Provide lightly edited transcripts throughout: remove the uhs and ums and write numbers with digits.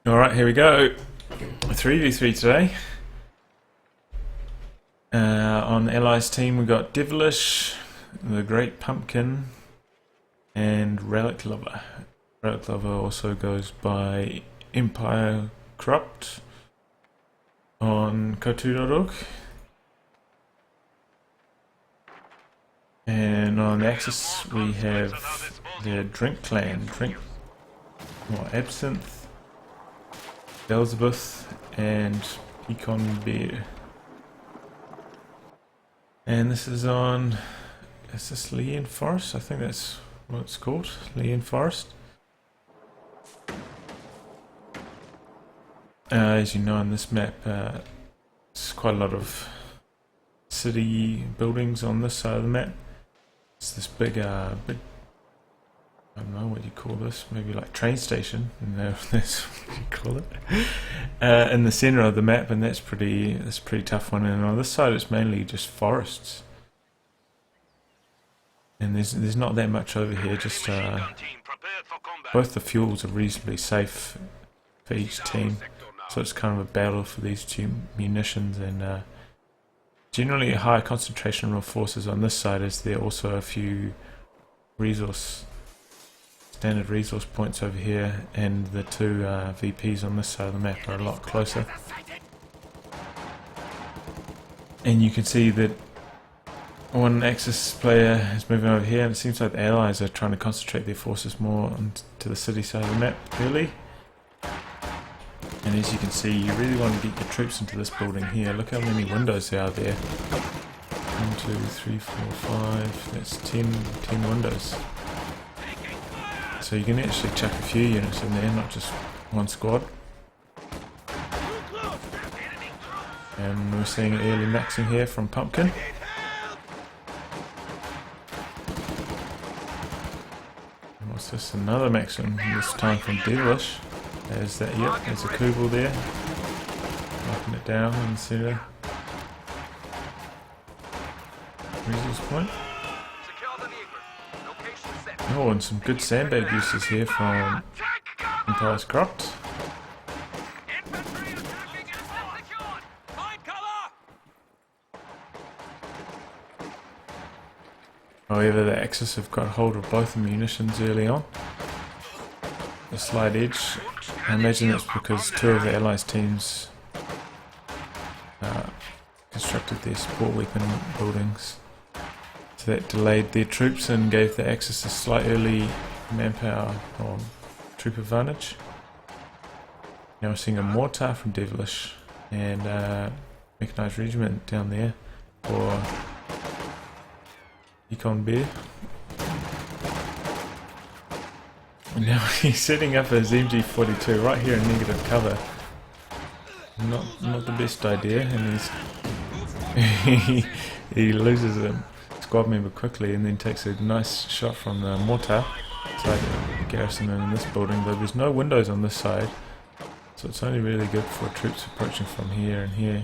Alright, here we go. 3v3 today. On Allies team we got Devlish TheGreatPumpkin and Relic Lover. Relic Lover also goes by empirescurropt on COH2.org. And on the Axis we have the Drink Clan, Absinthe, Belzebuth and PiconBiere. And this is on, is this Lienne Forest? I think that's what it's called, Lienne Forest. As you know on this map, there's quite a lot of city buildings on this side of the map. It's this big, I don't know what you call this, maybe like train station, no, that's what you call it, in the centre of the map, and that's a pretty tough one. And on this side it's mainly just forests, and there's not that much over here. Just both the fuels are reasonably safe for each team, so it's kind of a battle for these two munitions, and generally a higher concentration of forces on this side, as there are also a few standard resource points over here, and the two VPs on this side of the map are a lot closer. And you can see that one Axis player is moving over here, and it seems like the Allies are trying to concentrate their forces more onto the city side of the map early. And as you can see, you really want to get your troops into this building here. Look how many windows there are there. 1, 2, 3, 4, 5, that's 10 windows. So you can actually chuck a few units in there, not just one squad. And we're seeing early maxing here from Pumpkin. And what's this? Another maxing, this time from Devlish. There's that, yep, there's a Kubel there. Knocking it down in the centre. Resource point. Oh, and some good sandbag uses here from empirescurropt. However, the Axis have got hold of both the munitions early on. The slight edge. I imagine that's because two of the Allies teams constructed their support weapon buildings. So that delayed their troops and gave the Axis a slight early manpower or troop advantage. Now we're seeing a mortar from Devlish and mechanized regiment down there for PiconBiere. And now he's setting up his MG42 right here in negative cover. Not the best idea, and he loses a squad member quickly, and then takes a nice shot from the mortar. It's like a garrison in this building, though there's no windows on this side, so it's only really good for troops approaching from here and here.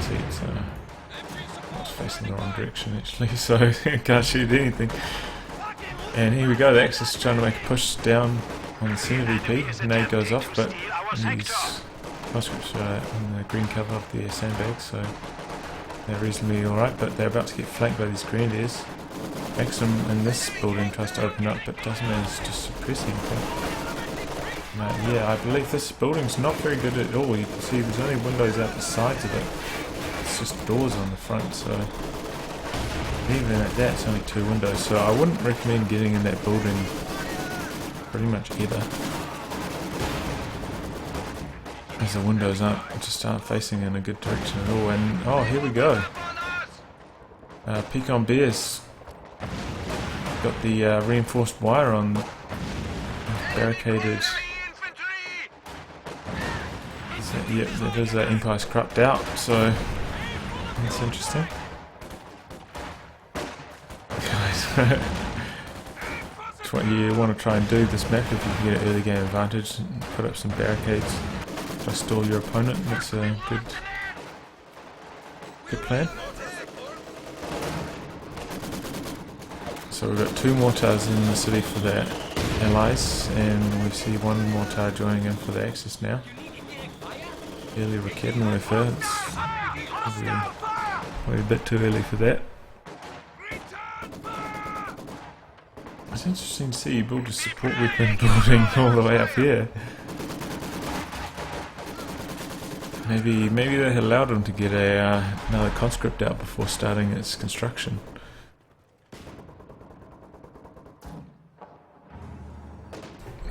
See, it's facing the wrong direction actually, so can't shoot anything. And here we go, the Axis trying to make a push down on the centre VP. Nade goes off, but these conscripts are in the green cover of the sandbags, so they're reasonably alright, but they're about to get flanked by these grenadiers. Maxim in this building tries to open up, but doesn't manage to suppress anything. Yeah, I believe this building's not very good at all. You can see there's only windows out the sides of it. It's just doors on the front, so even at that it's only 2 windows, so I wouldn't recommend getting in that building pretty much either, as the windows aren't facing in a good direction at all. And oh, here we go. PiconBiere's got the reinforced wire on, barricaded. Yep, that is empirescurropt out, so that's interesting. Guys, it's what you want to try and do this map if you can get an early game advantage, and put up some barricades. Try to stall your opponent. That's a good plan. So we've got 2 mortars in the city for the allies, and we see 1 mortar joining in for the Axis now. Early Raketenwerfer, it's probably a bit too early for that. It's interesting to see you build a support weapon building all the way up here. Maybe they allowed him to get another conscript out before starting its construction.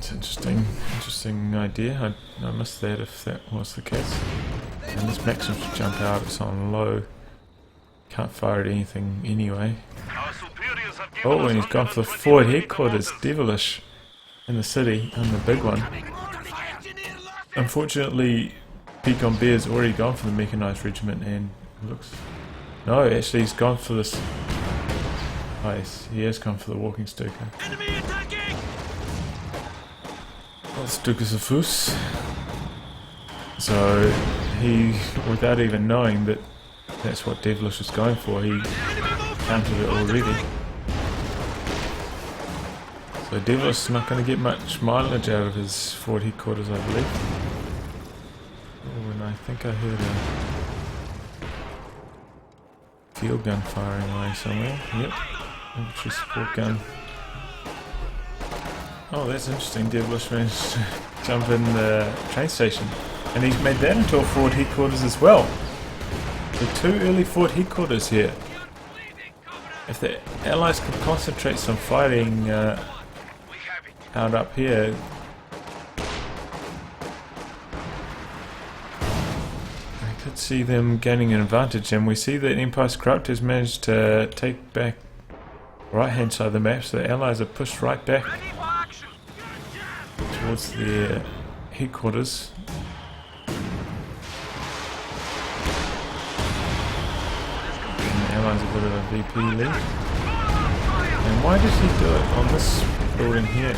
It's interesting idea. I missed that if that was the case. And this Maxim should jump out. It's on low. Can't fire at anything anyway. Oh, and he's gone for forward headquarters. Devlish in the city, and the big one. Unfortunately, PiconBiere's already gone for the mechanized regiment, and looks. No, actually, he's gone for this. Oh, yes, he has gone for the walking Stuka. Well, Stuka's a Fuss. So he, without even knowing that that's what Devlish was going for, he countered it already. So Devlish is not going to get much mileage out of his forward headquarters, I believe. Oh, and I think I heard a field gun firing away somewhere. Yep, infantry support gun. Oh, that's interesting. Devlish managed to jump in the train station, and he's made that into a forward headquarters as well. So 2 early forward headquarters here. If the Allies could concentrate some fighting out up here, I could see them gaining an advantage, and we see that empirescurropt has managed to take back right hand side of the map, so the Allies are pushed right back towards their headquarters. And the Allies have got a VP lead. And why does he do it on this building here?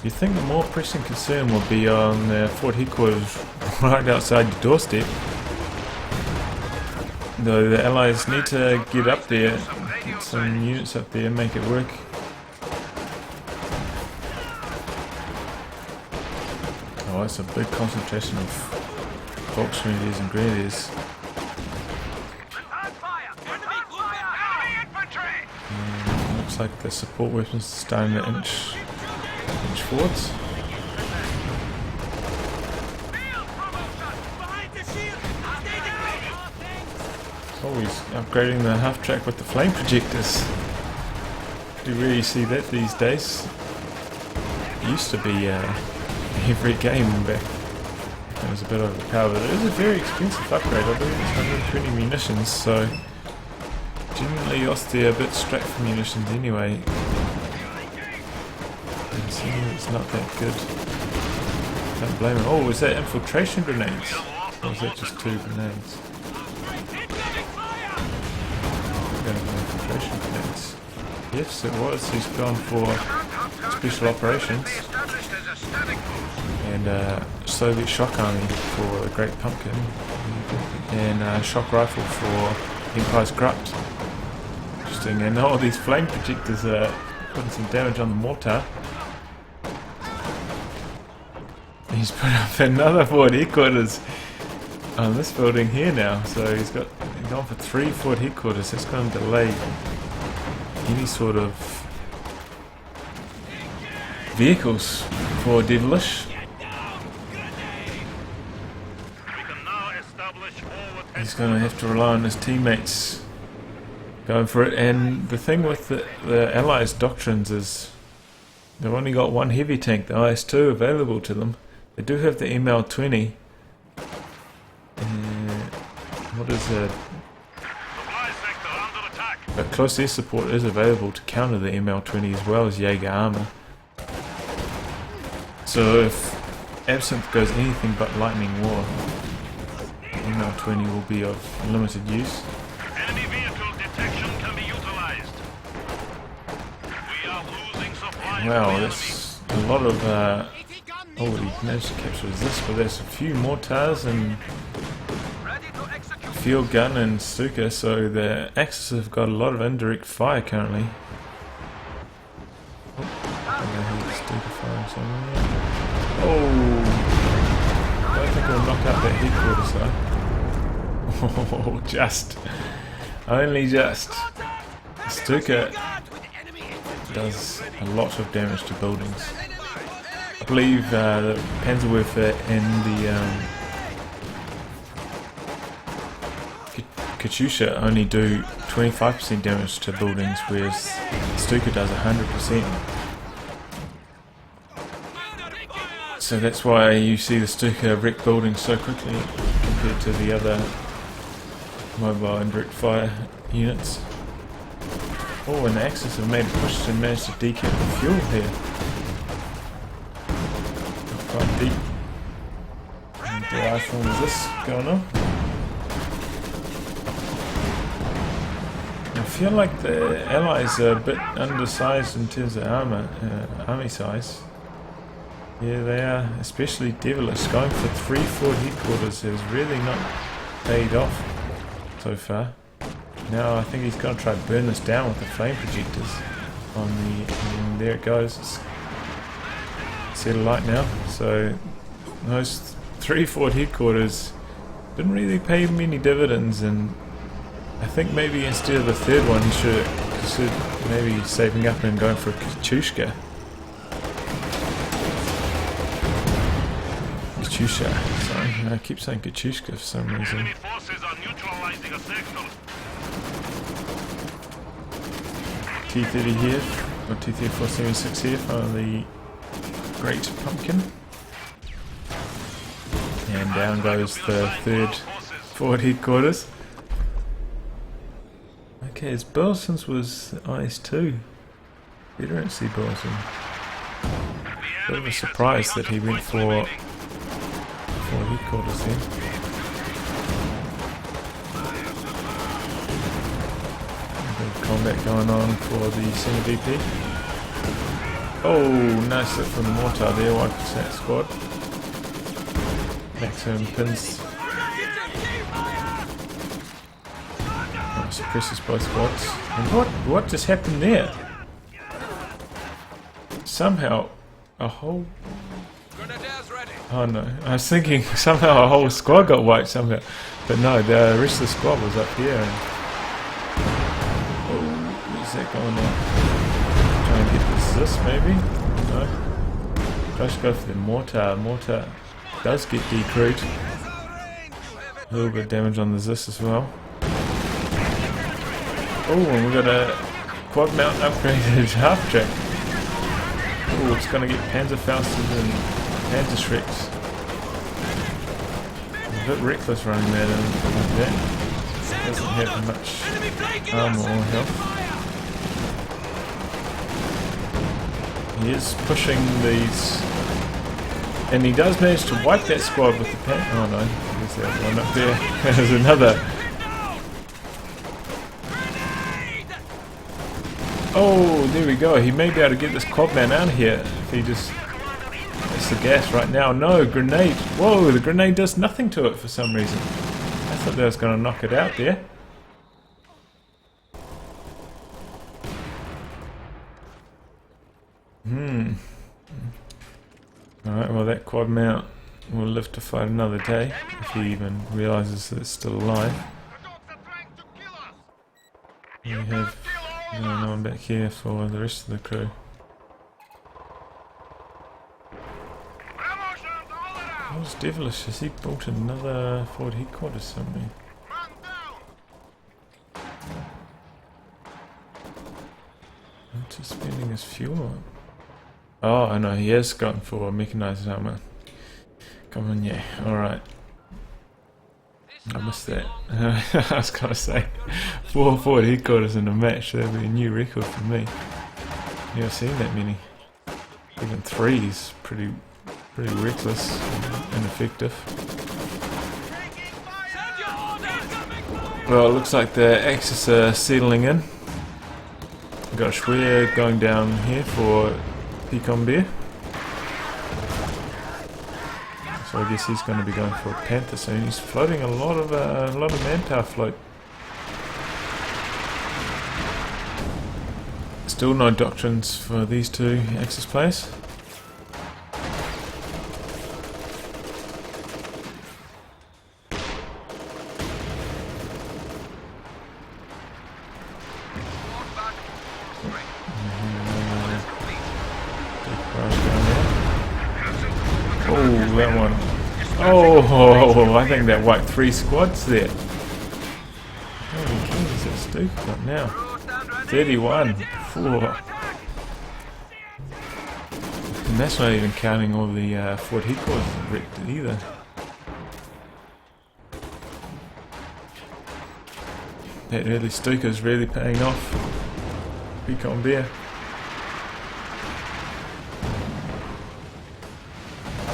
You'd think the more pressing concern would be on the forward headquarters right outside your doorstep. Though the Allies need to get up there, get some units up there and make it work. Oh, it's a big concentration of Volksgrenadiers and Grenadiers. And looks like the support weapons are starting to inch forwards. Oh, he's upgrading the half track with the flame projectors. You really see that these days. It used to be every game back. It was a bit overpowered, but it is a very expensive upgrade. I believe it's 120 munitions, so generally Austria a bit strapped for munitions anyway. It's not that good. Don't blame him. Oh, was that infiltration grenades? Or was that just 2 grenades? Infiltration grenades. Yes, it was. He's gone for special operations. And Soviet shock army for the Great Pumpkin. And shock rifle for empirescurropt. Interesting. And all these flame projectors are putting some damage on the mortar. He's put up another forward headquarters on this building here now, so he's gone for 3 forward headquarters. That's going to delay any sort of vehicles for Devlish. He's going to have to rely on his teammates going for it, and the thing with the Allies' doctrines is they've only got 1 heavy tank, the IS-2, available to them. They do have the ML-20. What is it? But close air support is available to counter the ML-20 as well as Jaeger armor. So if Absinthe goes anything but lightning war, ML-20 will be of limited use. Enemy vehicle detection can be utilized. We are losing supply. Wow, that's a lot of oh, he managed to capture this, but there's a few mortars and field gun and Stuka, so the Axis have got a lot of indirect fire currently. from somewhere. Oh! I don't think it'll knock out that headquarters though. Oh, just. Only just. The Stuka does a lot of damage to buildings. I believe the Belzebuth and the Katyusha only do 25% damage to buildings, whereas Stuka does 100%. So that's why you see the Stuka wreck buildings so quickly compared to the other mobile and direct fire units. Oh, and the Axis have made a push to manage to decant the fuel here. Quite deep. And the rifle is this going on? I feel like the Allies are a bit undersized in terms of army size. Yeah, they are, especially Devlish. Going for 3 forward headquarters has really not paid off so far. Now I think he's going to try to burn this down with the flame projectors on the, and there it goes. It's set alight now. So those 3 forward headquarters didn't really pay many dividends, and I think maybe instead of the third one he should maybe saving up and going for a Katyusha. Sorry, I keep saying Katyusha for some reason. Enemy forces are neutralizing a sector. T30 here, or T3476 here for the Great Pumpkin. And down goes the third forward headquarters. Okay, his Belzebuth was ice too. You don't see Belzebuth. Bit of a surprise that he went for headquarters then. A bit of combat going on for the senior VP. Oh, nice hit from the mortar there, wipes that squad. Maximum pins. Oh, suppresses both squads. And what just happened there? Somehow a whole... Oh no, I was thinking somehow a whole squad got wiped somehow. But no, the rest of the squad was up here. And oh, where's that going on? Try and get this maybe? No. Just go for the mortar. Mortar does get decrewed. A little bit of damage on the Zis as well. Oh, and we've got a quad mount upgraded half track. Oh, it's going to get Panzerfausted and Panzerschrecks. A bit reckless running that in like that. Doesn't have much armor or health. He is pushing these, and he does manage to wipe that squad with the pan. Oh no, there's that one up there. There's another. Oh, there we go. He may be able to get this quad man out of here if he just gets the gas right now. No, grenade. Whoa, the grenade does nothing to it for some reason. I thought that was going to knock it out there. Alright, well that quad mount will live to fight another day, if he even realises that it's still alive. We have no one back here for the rest of the crew. What's Devlish? Has he built another forward headquarters somewhere? What's he spending his fuel on? Oh, I know, he has gone for mechanised armour. Come on, yeah, alright. I missed that. I was gonna say 4 forward headquarters in a match, that'd be a new record for me. Never seen that many. Even 3 is pretty reckless and ineffective. Well, it looks like the Axis are settling in. We've got a Schwer going down here for PiconBiere. So I guess he's going to be going for a Panther soon. He's floating a lot of manpower float. Still no doctrines for these two Axis players. Oh, that one. Oh, I think that wiped 3 squads there. Holy jeez, that's Stuka got now. 31. 4. And that's not even counting all the Fort Headquarters wrecked either. That early Stuka's really paying off. PiconBiere.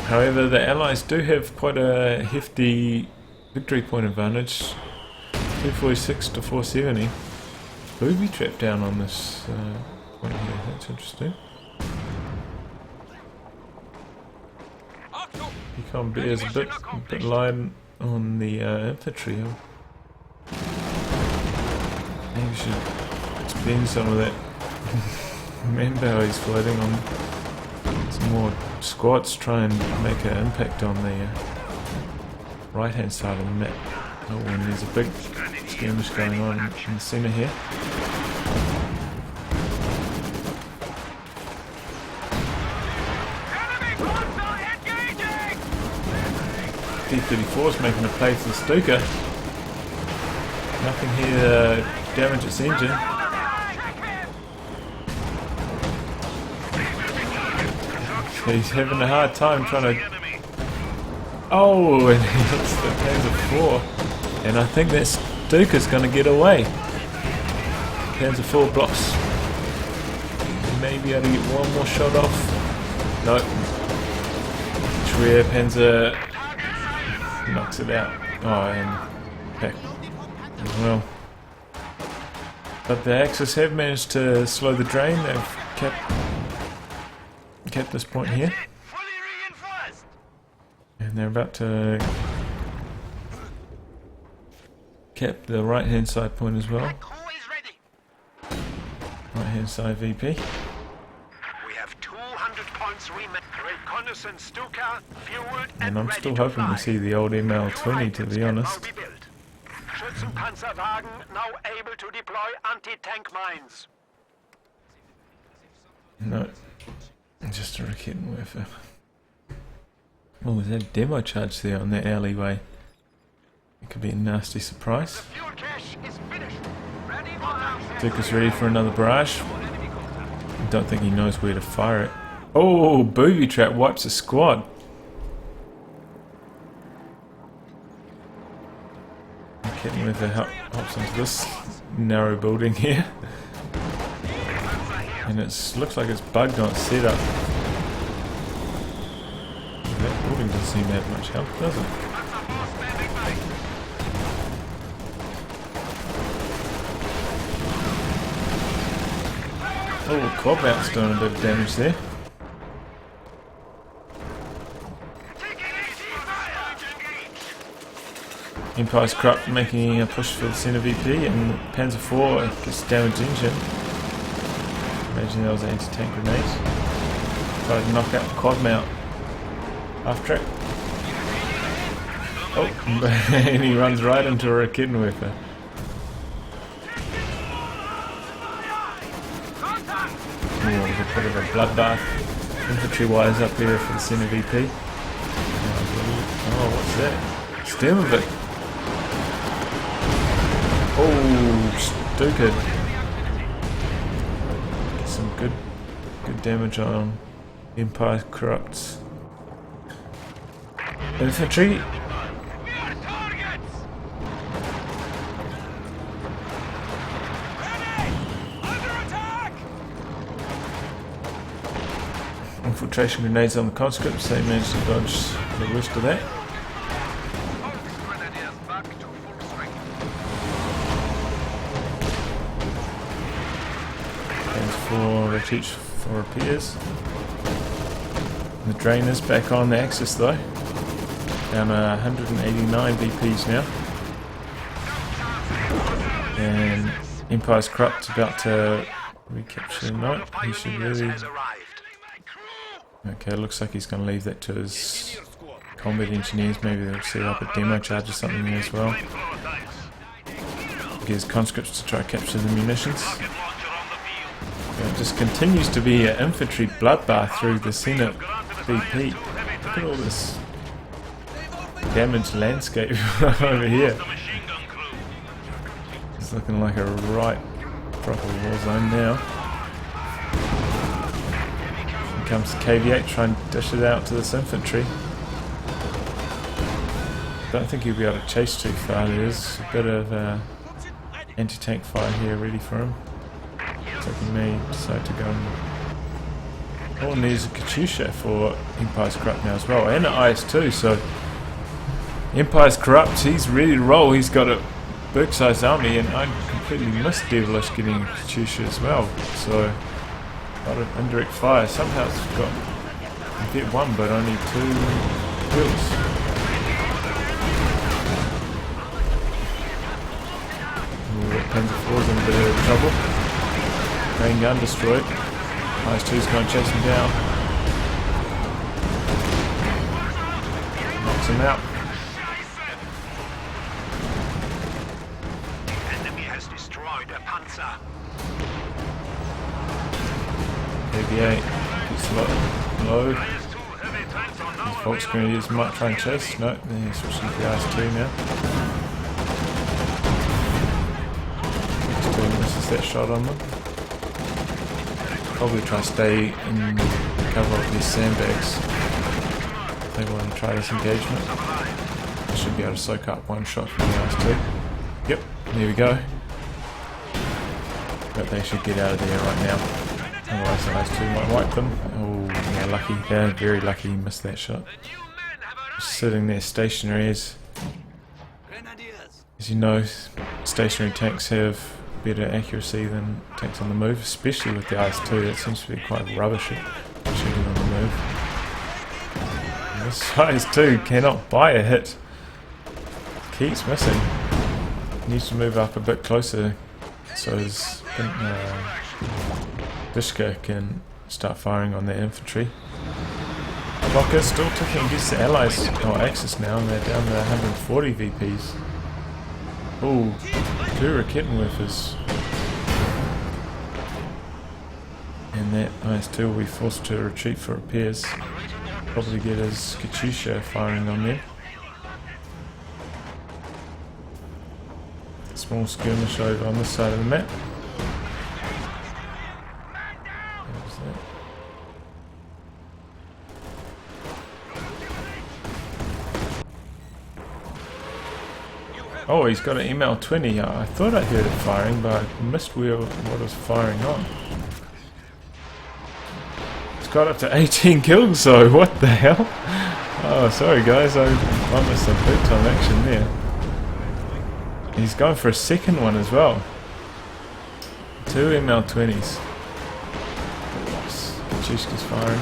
However, the Allies do have quite a hefty victory point advantage. 246 to 470. Booby trap down on this point here. That's interesting. PiconBiere's a bit light on the infantry. Maybe we should spend some of that manpower he's floating on some more squads, try and make an impact on the right hand side of the map. Oh, and there's a big skirmish going on in the centre here. T-34 is making a play for the Stuka. Nothing here to damage its engine. So he's having a hard time trying to... Oh, and he hits the Panzer IV. And I think that Stuka's going to get away. Panzer IV blocks. Maybe be able to get one more shot off. Nope. Rear Panzer knocks it out. Oh, and heck as well. But the Axis have managed to slow the drain. They've kept this point here. And they're about to cap the right hand side point as well. Right hand side VP. We have 200 points reconnaissance Stuka, fueled and I'm still hoping we see the old ML20, to be honest. Schützenpanzerwagen now able to deploy anti-tank mines. No, just a Raketenwerfer. Oh, there's that demo charge there on that alleyway. It could be a nasty surprise. Stuka's ready for another barrage. I don't think he knows where to fire it. Oh, booby trap wipes a squad. Raketenwerfer hops into this narrow building here. And it looks like it's bugged on its setup. That building doesn't seem to have much help, does it? Oh, Quadbout's doing a bit of damage there. Empirescurropt making a push for the centre VP, and Panzer IV gets damaged engine. Imagine that was an anti-tank grenade. Tried to knock out the quad mount after it. Oh, and he runs right into a Raketenwerfer. Oh, there's a bit of a bloodbath infantry-wise up here for the centre VP. Oh, what's that? Devlish. Oh, Stuka. Some good damage on Empirescurropt's infantry. Infiltration grenades on the conscripts, they managed to dodge the worst of that. For retreat for repairs. The drain is back on the Axis though. Down 189 VPs now. And Empirescurropt's about to recapture. No, he should really. Okay, looks like he's going to leave that to his combat engineers. Maybe they'll set up a demo charge or something there as well. Get his conscripts to try to capture the munitions. It just continues to be an infantry bloodbath through the Senate VP. Look at all this damaged landscape over here. The machine gun crew. It's looking like a right proper war zone now. Here comes the KV-8, try and dish it out to this infantry. Don't think he'll be able to chase too far. There's a bit of anti-tank fire here ready for him. So he may decide to go and... Oh, and there's a Katyusha for empirescurropt now as well, and an IS-2, so empirescurropt, he's ready to roll. He's got a big sized army, and I completely missed Devlish getting a Katyusha as well, so a lot of indirect fire. Somehow it's got a bit one, but only 2 kills. Panzer IV's in a bit of trouble. Main gun destroyed. IS-2's going to chase him down. Knocks him out. Enemy has destroyed a Panzer. KV-8 gets low. IS-2 heavy tanks are now Volksgrenadiers might try and chase. No, then he's switching to the IS-2 now. IS-2 misses that shot on them. Probably try to stay in cover of these sandbags. They want to try this engagement. They should be able to soak up one shot from the IS-2. Yep, there we go. But they should get out of there right now. Otherwise the IS-2 might wipe them. Oh, yeah, lucky. Yeah, very lucky he missed that shot. Just sitting there stationary as you know, stationary tanks have better accuracy than tanks on the move, especially with the IS-2. That seems to be quite rubbish at shooting on the move. And this IS-2 cannot buy a hit. Keeps missing. Needs to move up a bit closer so his Dishka can start firing on their infantry. Clock is still ticking against the Allies, or Axis now, and they're down to 140 VPs. Ooh, 2 Raketenwerfers. And that IS-2 will be forced to retreat for repairs. Probably get his Katyusha firing on there. Small skirmish over on this side of the map. What was that? Oh, he's got an ML-20. I thought I heard it firing, but I missed what it was firing on. It's got up to 18 kills, so what the hell? Oh, sorry guys, I missed some big time action there. He's going for a second one as well. 2 ML-20s. Katyushka's firing.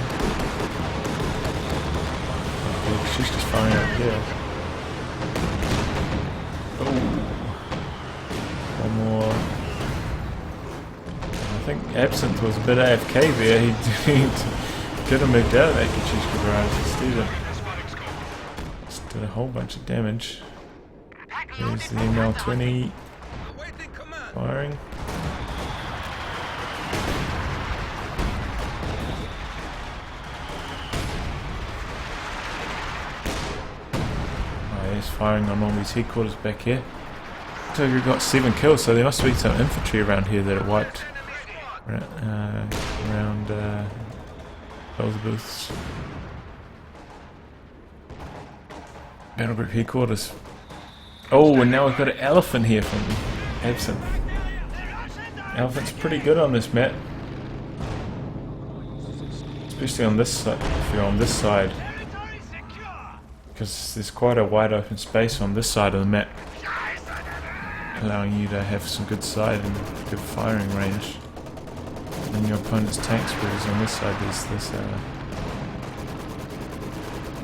Okay, Katyushka's firing up here. One more. I think Absinthe was a bit AFK there. He could have moved out of that Katyushka barrage instead. Just did a whole bunch of damage. There's the ML-20 firing. He's firing on all these headquarters back here. So we've got 7 kills, so there must be some infantry around here that are wiped around Belzebuth's battle group headquarters. Oh, and now we've got an elephant here from Absinthe. Elephant's pretty good on this map, especially on this side. If you're on this side, because there's quite a wide open space on this side of the map, allowing you to have some good side and good firing range. And your opponent's tanks, whereas on this side there's this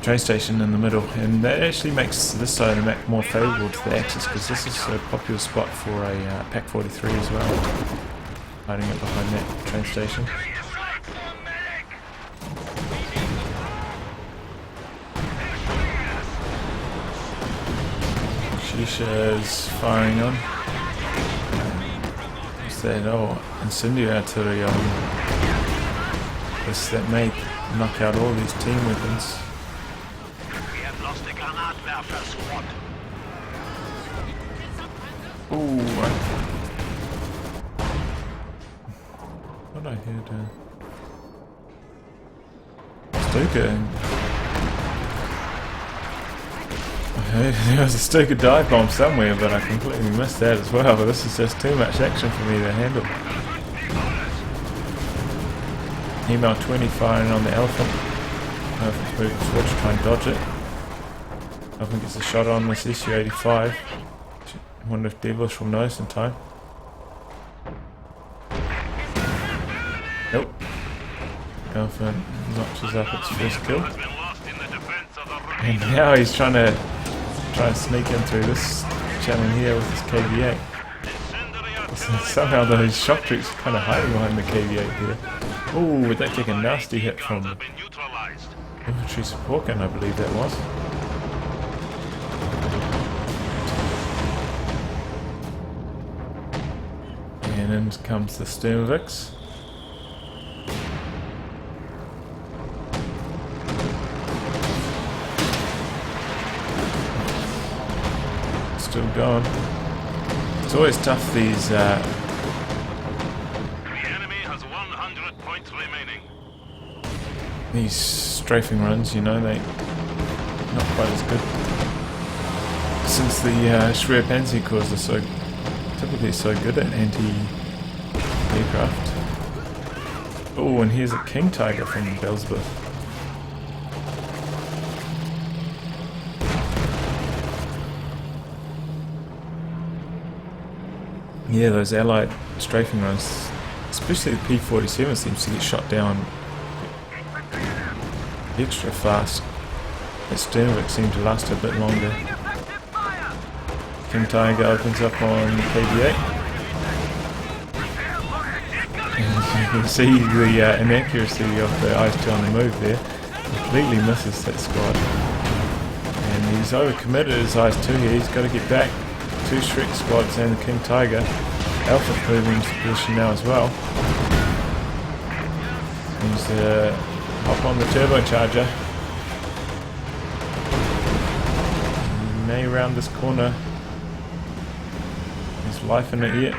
train station in the middle, and that actually makes this side of the map more favourable to the Axis, because this is a popular spot for a Pak 43 as well, hiding up behind that train station. Katyusha's firing on. What's that? Oh, incendiary artillery on. That may knock out all these team weapons. Ooh, what I heard? Stuka. There was a Stuka dive bomb somewhere, but I completely missed that as well. This is just too much action for me to handle. Email 20 firing on the elephant. I don't know if it's moving forward to try and dodge it. I think it's a shot on this SU-85. I wonder if Devlish will notice in time. Nope. Elephant notches up its first kill. And now he's trying to sneak in through this channel here with his KV-8. Somehow those shock troops are kind of hiding behind the KV-8 here. Ooh, would that take a nasty hit from infantry support gun, I believe that was. And in comes the Sturmovix. Still going. It's always tough, these The enemy has 100 points remaining. these strafing runs, you know, they not quite as good. Since the Schwer Panzerkorps are typically so good at anti-aircraft. Oh, and here's a King Tiger from Belzebuth. Yeah, those allied strafing runs, especially the P-47, seems to get shot down extra fast. The Sturmovix seemed to last a bit longer. King Tiger opens up on KV-8. And you can see the inaccuracy of the IS-2 on the move there. Completely misses that squad. And he's overcommitted his IS-2 here, he's got to get back. Two Shrek squads and the King Tiger. Alpha moving into position now as well. He's hop on the turbocharger. He may round this corner. There's life in it yet.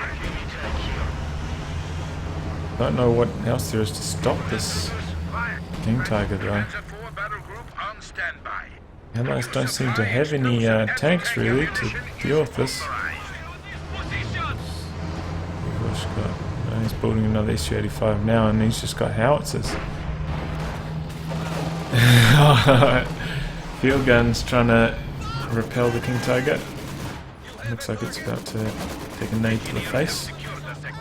Don't know what else there is to stop this King Tiger though. Allies don't seem to have any tanks really to deal with this. He's building another SU-85 now and he's just got howitzers. Field guns trying to repel the King Tiger. Looks like it's about to take a nade to the face.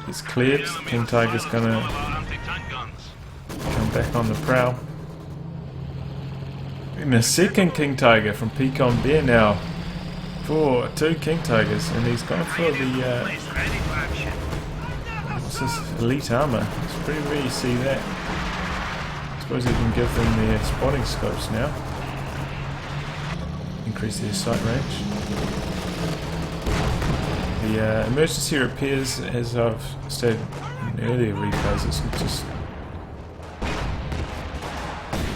It's cleared. The King Tiger's gonna come back on the prowl. And a second King Tiger from PiconBiere now. Two King Tigers, and he's gone for the what's this? Elite armor. It's pretty rare you see that. I suppose you can give them their spotting scopes now. Increase their sight range. The emergency repairs, as I've stated in earlier replays, it's just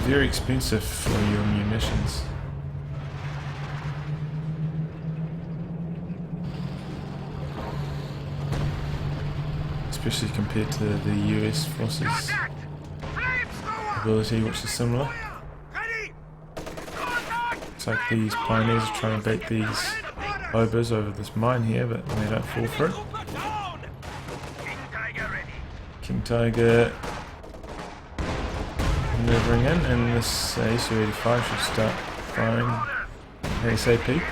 very expensive for your munitions. Especially compared to the US forces ability, which is similar. Looks like these pioneers are trying to bait these obers over this mine here, but they don't fall for it. King Tiger maneuvering in, and this SU-85 should start firing ASAP.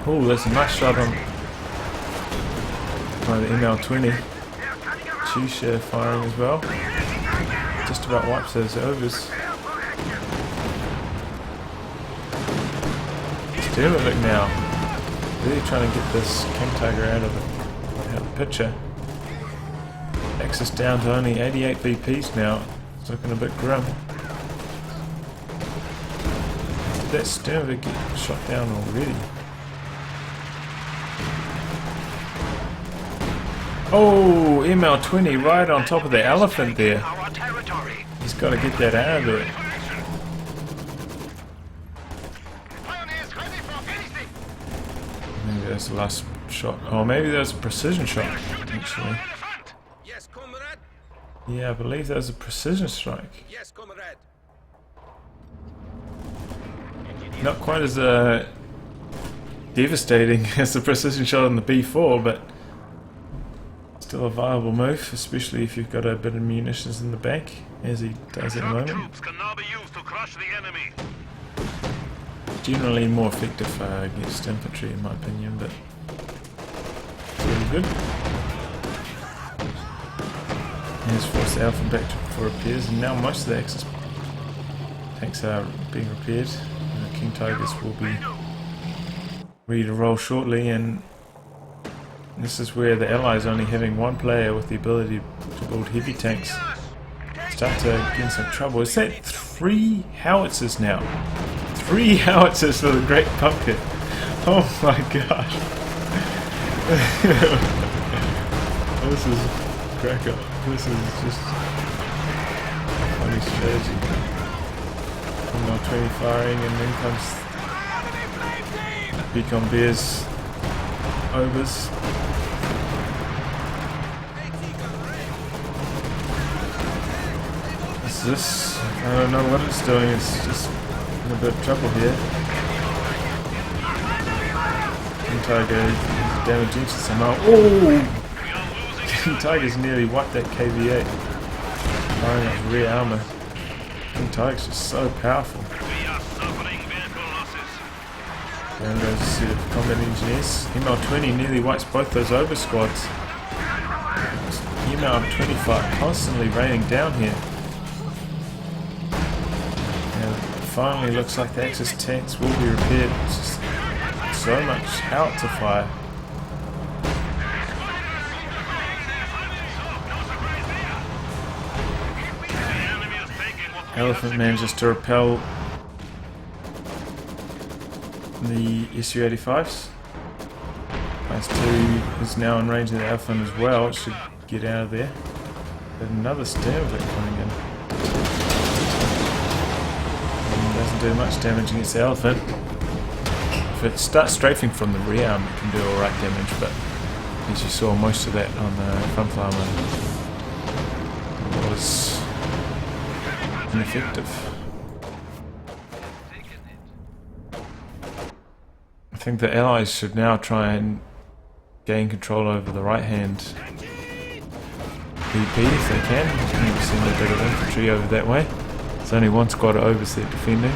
Oh, there's a nice shot on by the ML-20. Chusha firing as well. Just about wipes those overs. Devlish now. Really trying to get this King Tiger out of the picture. Access down to only 88 VPs now. It's looking a bit grim. Did that Sturmovix get shot down already? Oh, ML-20 right on top of the elephant there. He's got to get that out of there. Maybe that's the last shot. Oh, maybe that's a precision shot, actually. Yes, comrade. Yeah, I believe that was a precision strike. Yes, comrade. Not quite as devastating as the precision shot on the B4, but still a viable move, especially if you've got a bit of munitions in the bank, as he does at the Shock moment. troops can now be used to crush the enemy. Generally more effective against infantry, in my opinion, but it's really good. Has forced the Alpha back for repairs, and now most of the Axis tanks are being repaired. King Tigers will be ready to roll shortly, and this is where the Allies, only having one player with the ability to build heavy tanks, start to get in some trouble. Is that 3 howitzers now? 3 howitzers for the Great Pumpkin. Oh my gosh. This is crack up. This is just funny strategy. 20 firing, and then comes PiconBiere's overs. What's this? I don't know what it's doing, it's just in a bit of trouble here. King Tiger is damaging to somehow. Oh! King Tiger's nearly wiped that KVA. Firing up rear armor. King Tiger's just so powerful. We are suffering vehicle losses. There goes a set of combat engineers. ML20 nearly wipes both those over squads. ML25 constantly raining down here. And it finally looks like the Axis tanks will be repaired. It's just so much out to fire. Elephant manages to repel the Su-85s. Class 2 is now in range of the Elephant as well. It should get out of there. But another Devlish coming in. And doesn't do much damage against the Elephant. If it starts strafing from the rear arm, it can do alright damage, but as you saw, most of that on the front armor was ineffective. I think the Allies should now try and gain control over the right hand VP if they can. Maybe send a bit of infantry over that way. There's only one squad of overs there defending.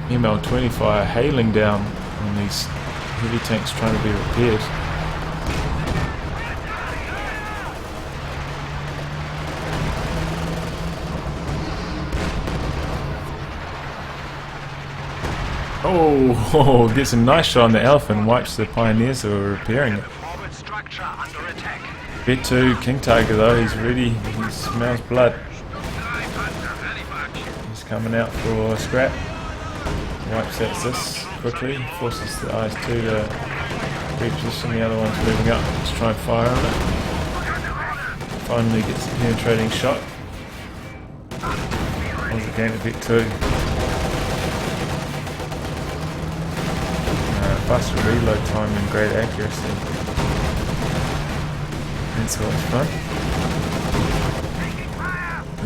ML20 fire hailing down on these heavy tanks trying to be repaired. Oh, gets a nice shot on the Elephant, wipes the Pioneers who are repairing it. Bit 2, King Tiger though, he's ready, he smells blood. He's coming out for a scrap. Wipes out this quickly, forces the IS-2 to reposition, the other one's moving up. Let's try and fire on it. Finally gets a penetrating shot. Once again to Bit 2. Faster reload time and great accuracy. That's what's fun.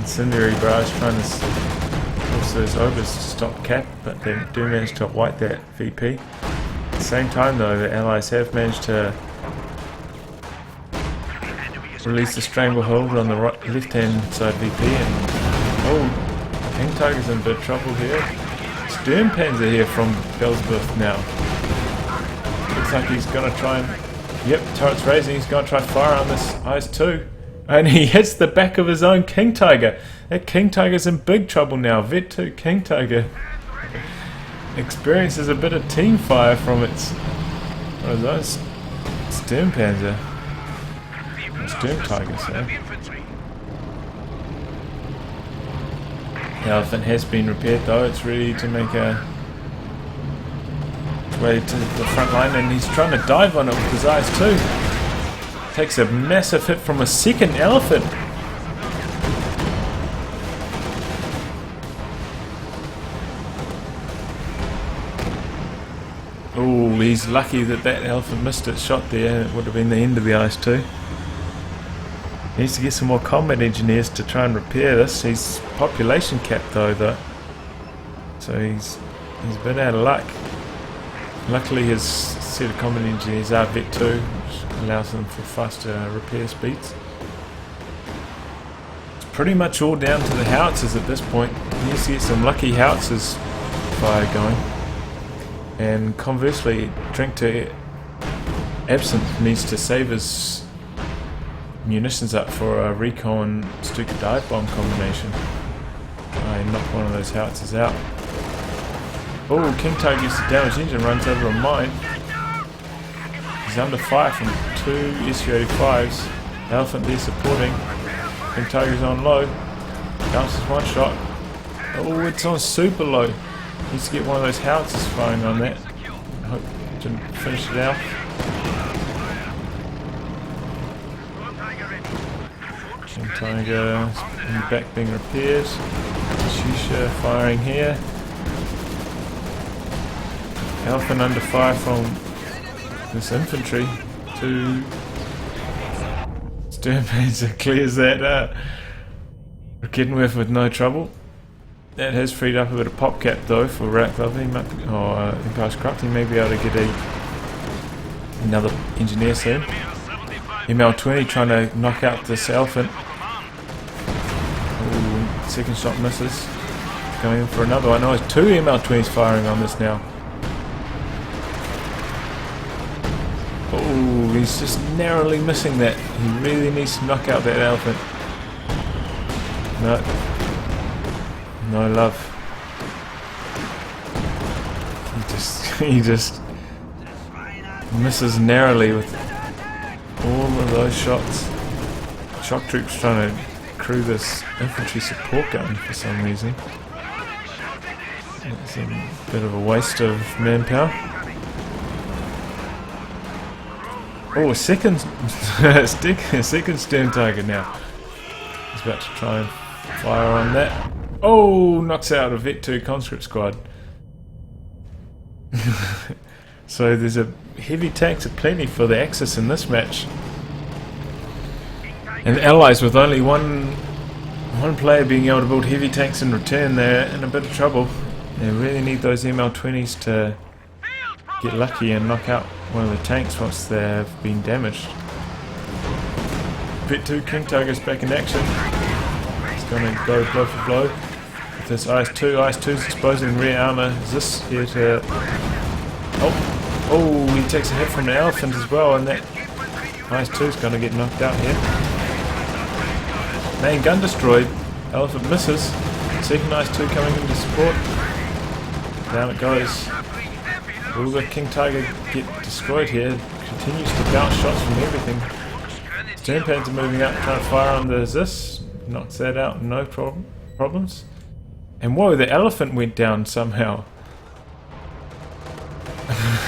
Incendiary barrage trying to force those overs to stop cap, but they do manage to wipe that VP. At the same time though, the Allies have managed to release the stranglehold on the left hand side VP, and oh, King Tiger's in a bit of trouble here. Sturmpanzer here from Belzebuth now. Looks like he's gonna try and... Yep, turret's raising, he's gonna try fire on this IS-2. And he hits the back of his own King Tiger. That King Tiger's in big trouble now. Vet 2 King Tiger experiences a bit of team fire from its... What are those? Sturmpanzer. Sturm Tigers, eh? The Elephant has been repaired though, it's ready to make a way to the front line, and he's trying to dive on it with his eyes too. Takes a massive hit from a second Elephant. Oh, he's lucky that that elephant missed its shot there. It would have been the end of the ice too. He needs to get some more combat engineers to try and repair this. He's population capped though. So he's a bit out of luck. Luckily his set of combat engineers are Vet 2, which allows them for faster repair speeds. It's pretty much all down to the howitzers at this point. He needs to get some lucky howitzers fire going. And conversely, DrinkII Absinthe needs to save his munitions up for a recon Stuka dive bomb combination. I knocked one of those howitzers out. Oh, King Tiger gets the damaged engine, runs over a mine. He's under fire from 2 Su-85s. The elephant there supporting. King Tiger's on low. Bounces one shot. Oh, it's on super low. Needs to get one of those howitzers firing on that. I hope it didn't finish it out. King Tiger in the back being repaired. Shisha firing here. Elephant under fire from this infantry. 2 stern panzer clears that Kenworth with no trouble. That has freed up a bit of pop cap though for Relic or empirescurropt. He may be able to get another engineer soon. ML20 trying to knock out this elephant. Ooh, second shot misses. Going in for another one. Oh, there's 2 ML20s firing on this now. Oh, he's just narrowly missing that. He really needs to knock out that elephant. No love. He just misses narrowly with all of those shots. Shock troops trying to crew this infantry support gun for some reason. It's a bit of a waste of manpower. Oh, a second stern tiger now. He's about to try and fire on that. Oh, knocks out a Vet 2 conscript squad. So there's a heavy tanks aplenty for the Axis in this match. And the Allies, with only one player being able to build heavy tanks in return, they're in a bit of trouble. They really need those ML20s to get lucky and knock out one of the tanks once they've been damaged. Vet 2 King Tiger's back in action. He's going to go blow for blow with this IS-2. IS-2's exposing rear armour. Is this here to... Oh, he takes a hit from the elephant as well, and that IS-2's going to get knocked out here. Main gun destroyed. Elephant misses. Second IS-2 coming in to support. Down it goes. Will the King Tiger get destroyed here? Continues to bounce shots from everything. Stern Panzer moving up, trying to fire on the Zis. Knocks that out, no problems. And whoa, the elephant went down somehow.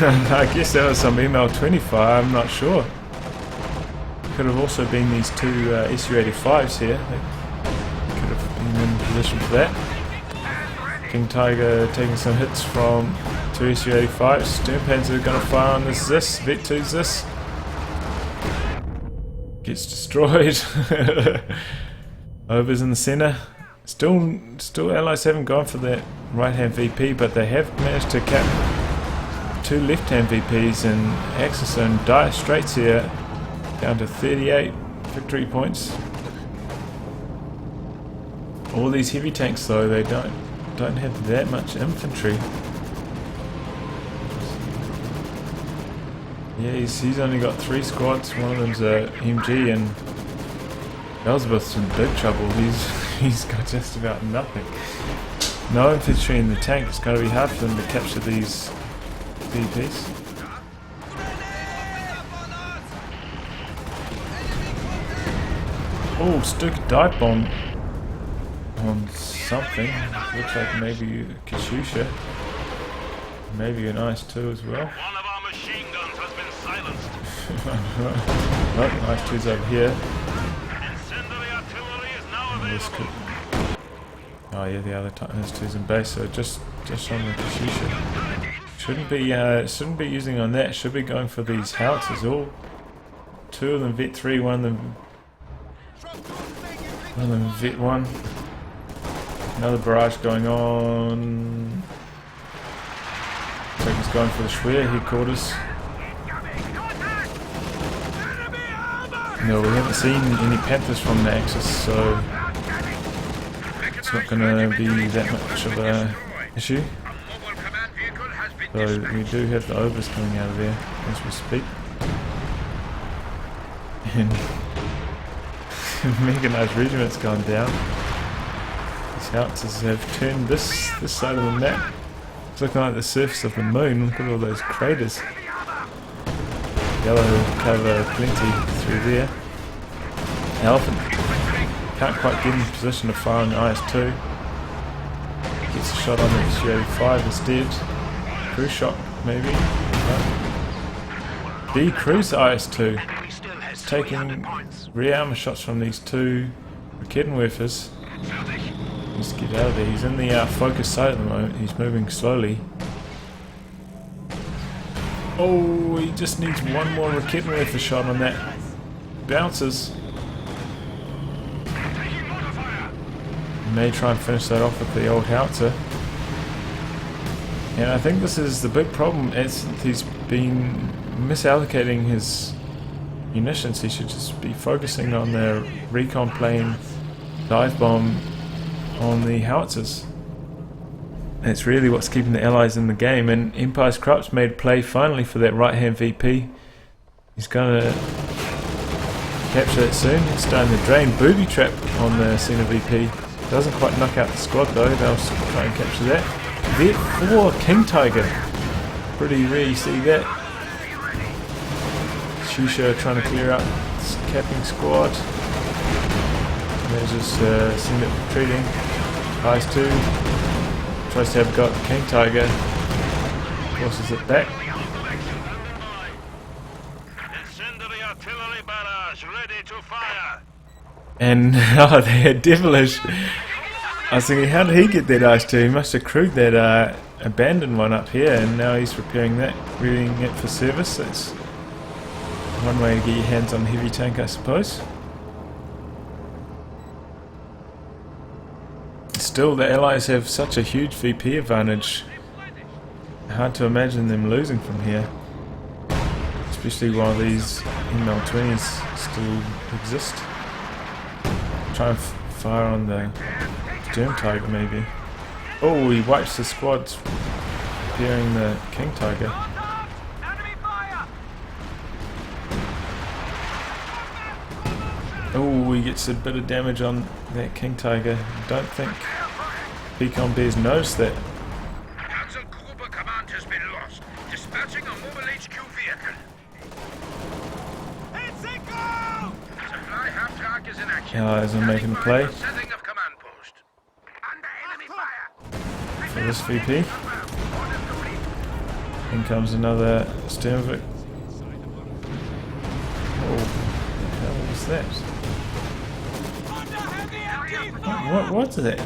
I guess that was some ML20 fire, I'm not sure. Could have also been these 2 Su-85s here. They could have been in position for that. King Tiger taking some hits from 2 Su-85s. Stern Panzer going to fire on this Zis. Vet 2 Zis. Gets destroyed. Overs in the centre. Still Allies haven't gone for that right hand VP, but they have managed to cap 2 left hand VPs in Axis and Dire Straits here. Down to 38 victory points. All these heavy tanks though, they don't have that much infantry. Yeah, he's only got 3 squads. One of them's a MG, and Belzebuth's in big trouble. He's got just about nothing. No infantry in the tank. It's going to be hard for them to capture these VPs. Oh, Stuka dive bomb on something. Looks like maybe a Katyusha. Maybe an IS-2 as well. One of our machine guns has been silenced. Oh, IS-2's over here. Incendiary artillery is now This available. could... Oh yeah, the other IS-2's in base, so just on the Katyusha. Shouldn't be using on that. Should be going for these howitzers. All two of them vet 3, one of them vet 1. Another barrage going on. So he's going for the Schwer headquarters. No, we haven't seen any Panthers from the Axis, so it's not going to be that much of a issue. So we do have the overs coming out of there as we speak. And mechanized regiment's gone down. These howitzers have turned this side of the map. It's looking like the surface of the moon. Look at all those craters. Yellow cover plenty through there. Elephant can't quite get in position to fire on the IS-2. Gets a shot on the XG-85 instead. Cruise shot maybe. B cruise the IS-2. It's taking rear armor shots from these two Raketenwerfers. Let's get out of there. He's in the focus site at the moment. He's moving slowly. Oh, he just needs one more Raketenwerfer shot on that. Bounces. May try and finish that off with the old howitzer. And I think this is the big problem. He's been misallocating his munitions. He should just be focusing on the recon plane dive bomb on the howitzers. That's really what's keeping the Allies in the game, and empirescurropt made a play finally for that right hand VP. He's going to capture that soon. He's starting to drain. Booby trap on the Cena VP. Doesn't quite knock out the squad though. They'll try and capture that. Vet 4 King Tiger. Pretty rare you see that. Shusha trying to clear out this capping squad. There's just send it retreating. IS-2 tries to have got the King Tiger. Forces it back. Incendiary artillery barrage ready to fire. And oh, they had Devlish. I was thinking, how did he get that IS-2? He must have crewed that abandoned one up here, and now he's repairing that, readying it for service. That's one way to get your hands on a heavy tank, I suppose. Still, the Allies have such a huge VP advantage. Hard to imagine them losing from here. Especially while these ML20s still exist. Try and fire on the Germ Tiger maybe. Oh, he wipes the squads repairing the King Tiger. Oh, he gets a bit of damage on that King Tiger. Don't think PiconBiere's noticed that. Panzergruppe command has been lost. Dispatching a mobile HQ vehicle. Supply half-track is in action. Allies are making a play Setting of command post. Under enemy fire. for this VP. In comes another Sternvik. Oh, what the hell was that? What's that?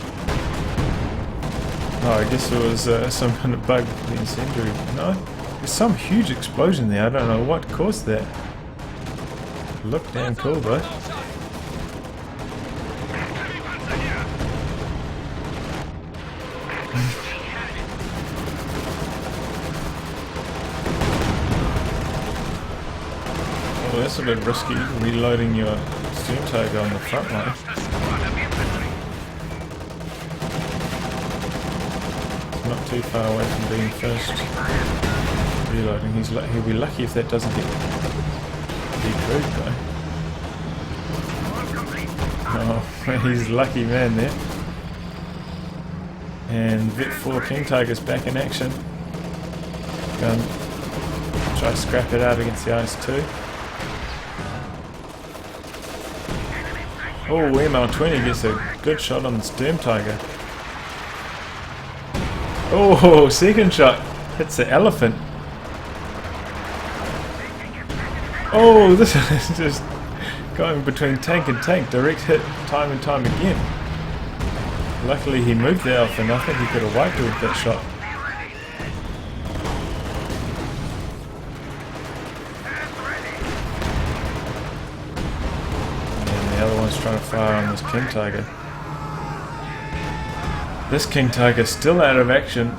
Oh, I guess it was some kind of bug for the incendiary. No, there's some huge explosion there. I don't know what caused that. Looked damn cool though. Well, that's a bit risky, reloading your Steam Tiger on the front line. Not too far away from being finished reloading. He'll be lucky if that doesn't get decrewed though. Oh, he's a lucky man there. And Vet 4 King Tiger's back in action. Go and try to scrap it out against the IS-2. Oh, ML20 gets a good shot on the Sturm Tiger. Oh, second shot hits the elephant. Oh, this is just going between tank and tank, direct hit time and time again. Luckily he moved the elephant. I think he could have wiped it with that shot. the other one's trying to fire on this King Tiger. This King Tiger's still out of action.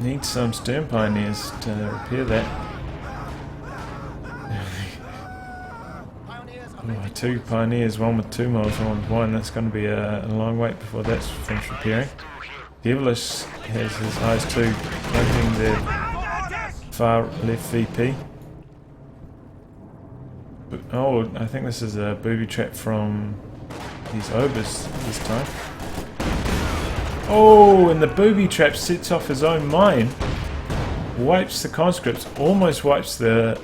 Needs some Stern Pioneers to repair that. Oh, 2 Pioneers, one with 2 miles, one with 1. That's going to be a long wait before that's finished repairing. Devlish has his eyes 2 flanking the far left VP. Oh, I think this is a booby trap from these ogres this time. Oh, and the booby trap sets off his own mine. Wipes the conscripts, almost wipes the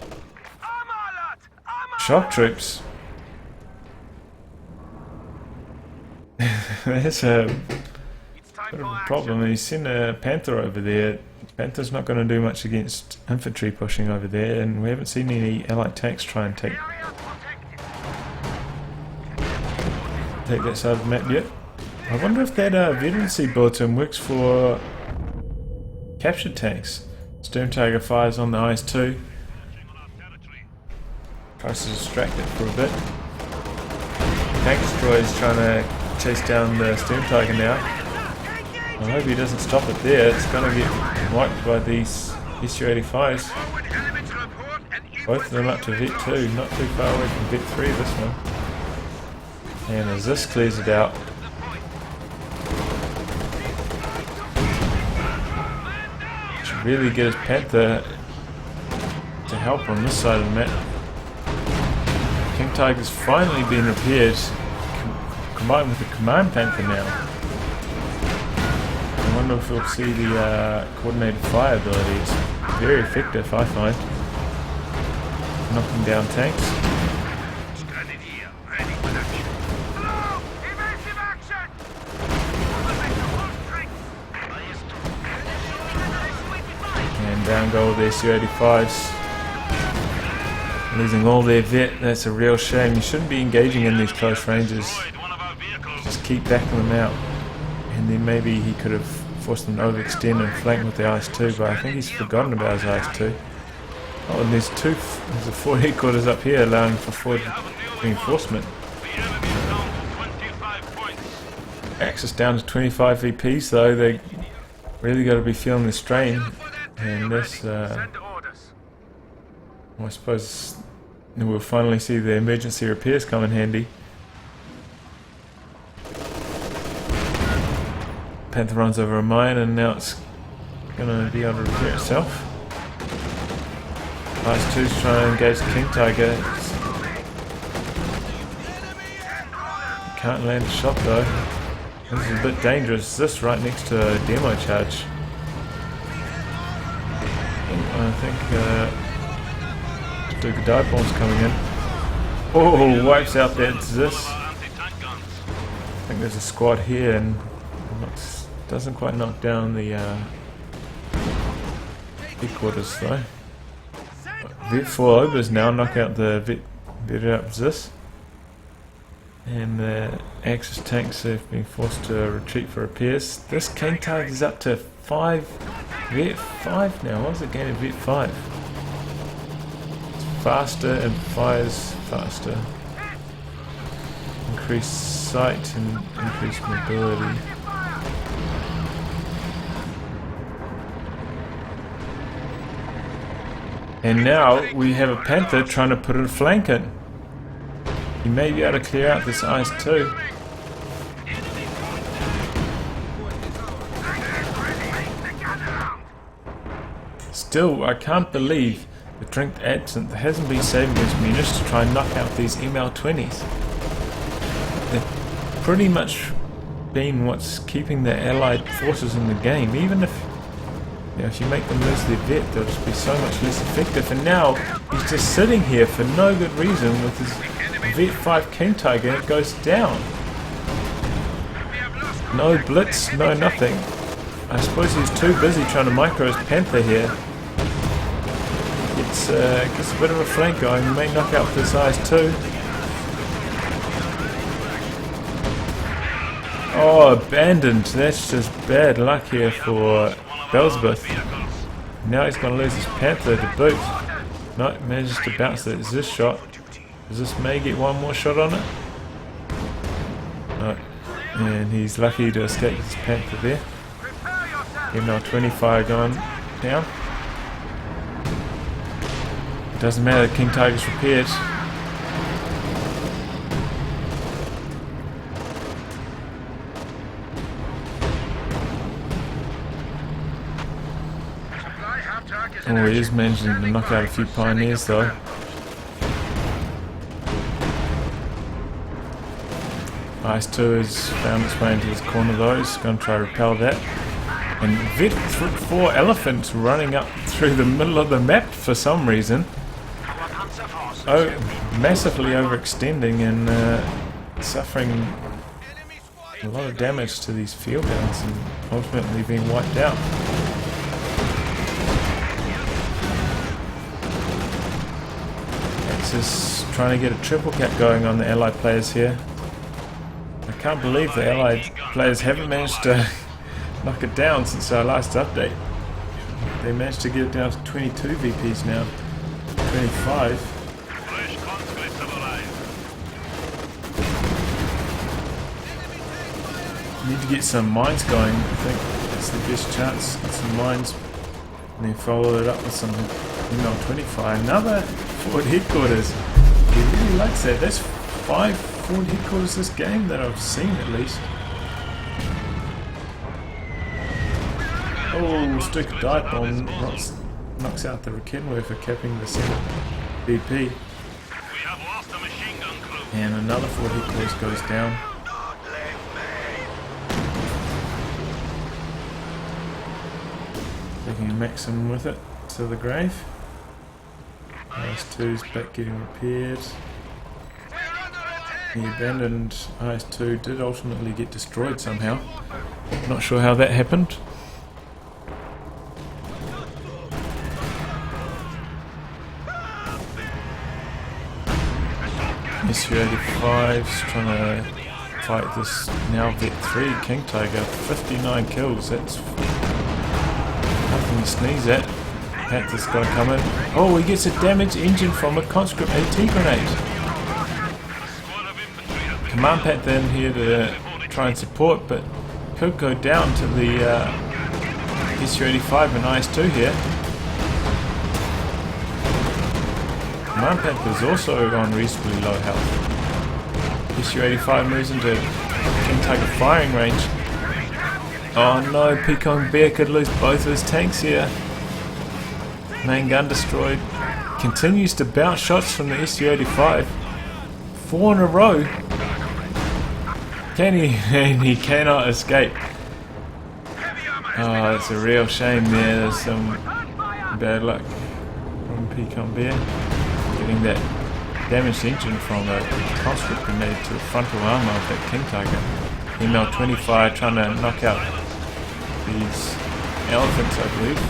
shock troops. That's a bit of a problem. He's sent a Panther over there. Panther's not going to do much against infantry pushing over there, and we haven't seen any allied tanks try and take that side of the map yet. I wonder if that veterancy bulletin works for captured tanks. Stern Tiger fires on the eyes too. Tries to distract it for a bit. Tank Destroyer is trying to chase down the Stern Tiger now. I hope he doesn't stop it there. It's going to get wiped by these SU-85s. Both of them up to Vet 2, not too far away from Vet 3 this one. And as this clears it out, should really get his Panther to help on this side of the map. King Tiger's finally been repaired, combined with the Command Panther now. I wonder if we'll see the coordinated fire ability. It's very effective, I find. Knocking down tanks. And down go all the SU-85s. Losing all their vet, that's a real shame. You shouldn't be engaging in these close ranges. Just keep backing them out. And then maybe he could have forced them to overextend and flank with the Ice 2, but I think he's forgotten about his Ice 2. Oh, and there's a 4 headquarters up here allowing for forward reinforcement. Axis down to 25 VPs though, they really got to be feeling the strain. And this, I suppose we'll finally see the emergency repairs come in handy. Panther runs over a mine and now it's going to be able to repair itself. Ice 2's trying to engage the King Tiger. Can't land a shot though. This is a bit dangerous. This right next to a demo charge. I think Duke of Dive Bomb's coming in. Oh, wipes out that Zis. I think there's a squad here and doesn't quite knock down the headquarters though. Vet 4 Ogres now knock out the Vet up Zis. And the Axis tanks have been forced to retreat for repairs. This King Tiger is up to Vet 5 now. What's it going to Vet 5? It's faster and fires faster. Increased sight and increased mobility. And now we have a Panther trying to put a flank in. He may be able to clear out this Ice too. Still, I can't believe the Drink Absinthe hasn't been saving his munitions to try and knock out these ML20s. They've pretty much been what's keeping the allied forces in the game. Even if you make them lose their vet, they'll just be so much less effective. And now he's just sitting here for no good reason with his Vet 5 King Tiger and it goes down. No blitz, no nothing. I suppose he's too busy trying to micro his Panther here. Gets a bit of a flank going. He may knock out this Ice too. Oh, abandoned. That's just bad luck here for Belzebuth. Now he's going to lose his Panther to boot. No, manages to bounce that Zis shot. Zis may get one more shot on it. No. And he's lucky to escape his Panther there. ML20 fire gone down. It doesn't matter, King Tiger's repaired. Oh, he is managing to knock out a few pioneers though. IS-2 has found its way into this corner though, he's going to try to repel that. And Vet 4 elephants running up through the middle of the map for some reason. Oh, massively overextending and suffering a lot of damage to these field guns and ultimately being wiped out. Just trying to get a triple cap going on the Allied players here. I can't believe the Allied players haven't managed to knock it down since our last update. They managed to get it down to 22 VPs now. 25. Need to get some mines going. I think that's the best chance. Get some mines and then follow it up with some ML25. Another Ford headquarters. He really likes that. That's 5 Ford headquarters this game that I've seen at least. Oh, stupid dive bomb knocks out the Kenworth, capping the center BP. And another Ford headquarters goes down. Taking a maximum with it to the grave. IS-2's back getting repaired. The abandoned IS-2 did ultimately get destroyed somehow. Not sure how that happened. SU-85's trying to fight this now Vet 3 King Tiger. 59 kills, that's nothing to sneeze at. Panther's got to come in. Oh, he gets a damaged engine from a conscript AT grenade. Command Panther in here to try and support, but could go down to the SU-85 and IS-2 here. Command Panther's also on reasonably low health. SU-85 moves into King Tiger firing range. Oh no, PiconBiere could lose both of his tanks here. Main gun destroyed. Continues to bounce shots from the SU-85. 4 in a row. Can he? And he cannot escape. Oh, it's a real shame there. There's some bad luck from PiconBiere. Getting that damaged engine from a conscript grenade to the frontal armor of that King Tiger. ML25 trying to knock out these elephants, I believe.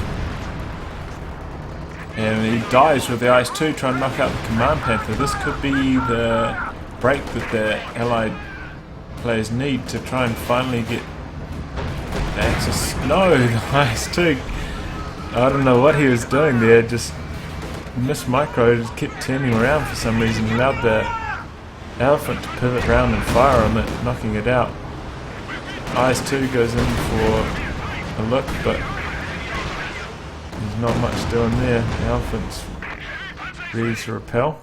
And he dies with the IS-2 trying to knock out the Command Panther. This could be the break that the Allied players need to try and finally get the access. No, the IS-2. I don't know what he was doing there. Just missed micro, just kept turning around for some reason. Allowed the elephant to pivot around and fire on it, knocking it out. IS-2 goes in for a look, but there's not much doing there. The elephant's ready to repel.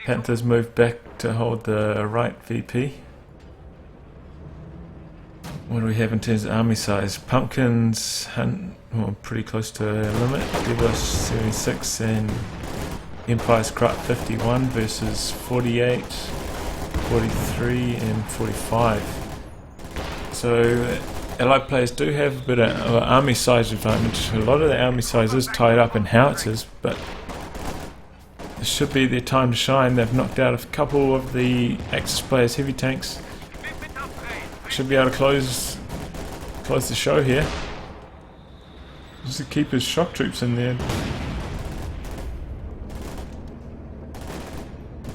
Panther's moved back to hold the right VP. What do we have in terms of army size? Pumpkins, well, pretty close to our limit. Devlish 76 and empirescurropt 51 versus 48, 43 and 45. So Allied players do have a bit of army size advantage. A lot of the army size is tied up in howitzers, but this should be their time to shine. They've knocked out a couple of the Axis players' heavy tanks. Should be able to close the show here. Just to keep his shock troops in there.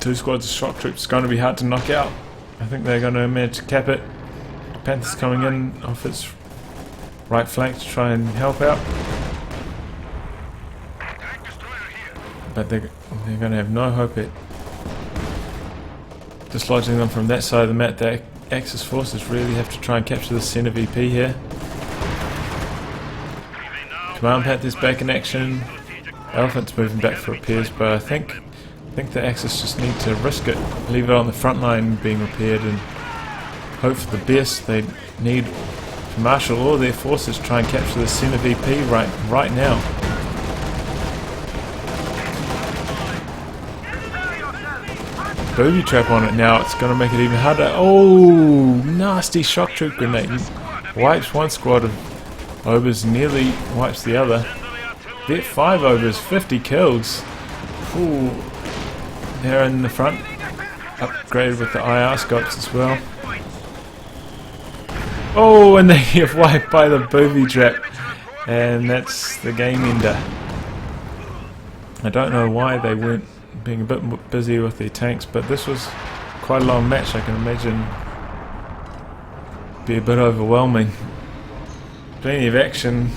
2 squads of shock troops is going to be hard to knock out. I think they're going to manage to cap it. Panther's coming in off its right flank to try and help out. But they're going to have no hope at dislodging them from that side of the map. The Axis forces really have to try and capture the center VP here. Command Path is back in action. Elephant's moving back for repairs, but I think the Axis just need to risk it, leave it on the front line being repaired, and hope for the best. They need to marshal all their forces, try and capture the center VP right now. Booby trap on it now, it's going to make it even harder. Oh, nasty shock troop grenade. Wipes one squad of Obers, nearly wipes the other. Vet 5 Obers, 50 kills. Ooh, they're in the front. Upgraded with the IR scopes as well. Oh, and they get wiped by the booby trap. And that's the game ender. I don't know why they weren't being a bit busy with their tanks, but this was quite a long match. I can imagine be a bit overwhelming. Plenty of action,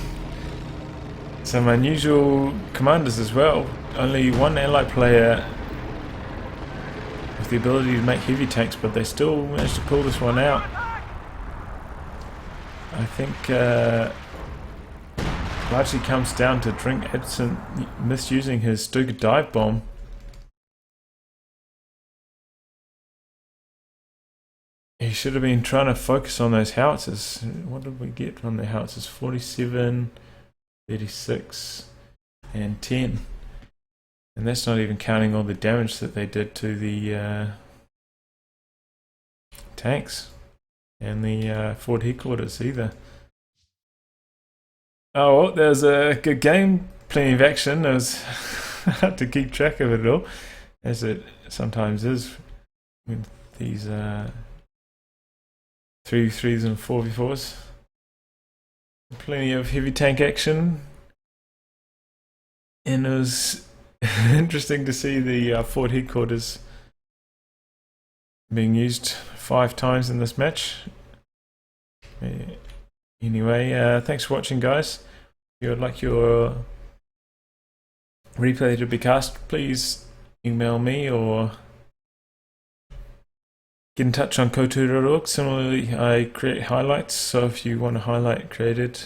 some unusual commanders as well. Only one allied player with the ability to make heavy tanks, but they still managed to pull this one out. I think largely comes down to DrinkII misusing his Stuka dive bomb. He should have been trying to focus on those howitzers. What did we get from the howitzers? 47, 36, and 10. And that's not even counting all the damage that they did to the tanks and the forward headquarters either. Oh, well, there's a good game, plenty of action. It was hard to keep track of it all, as it sometimes is with these 3v3s and 4v4s. Plenty of heavy tank action, and it was interesting to see the forward headquarters being used 5 times in this match. Anyway, thanks for watching, guys. If you would like your replay to be cast, please email me or get in touch on co2.org. Similarly, I create highlights, so if you want a highlight created,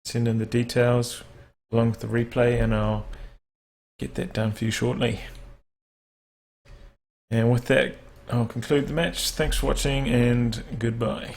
send in the details along with the replay and I'll get that done for you shortly. And with that, I'll conclude the match. Thanks for watching and goodbye.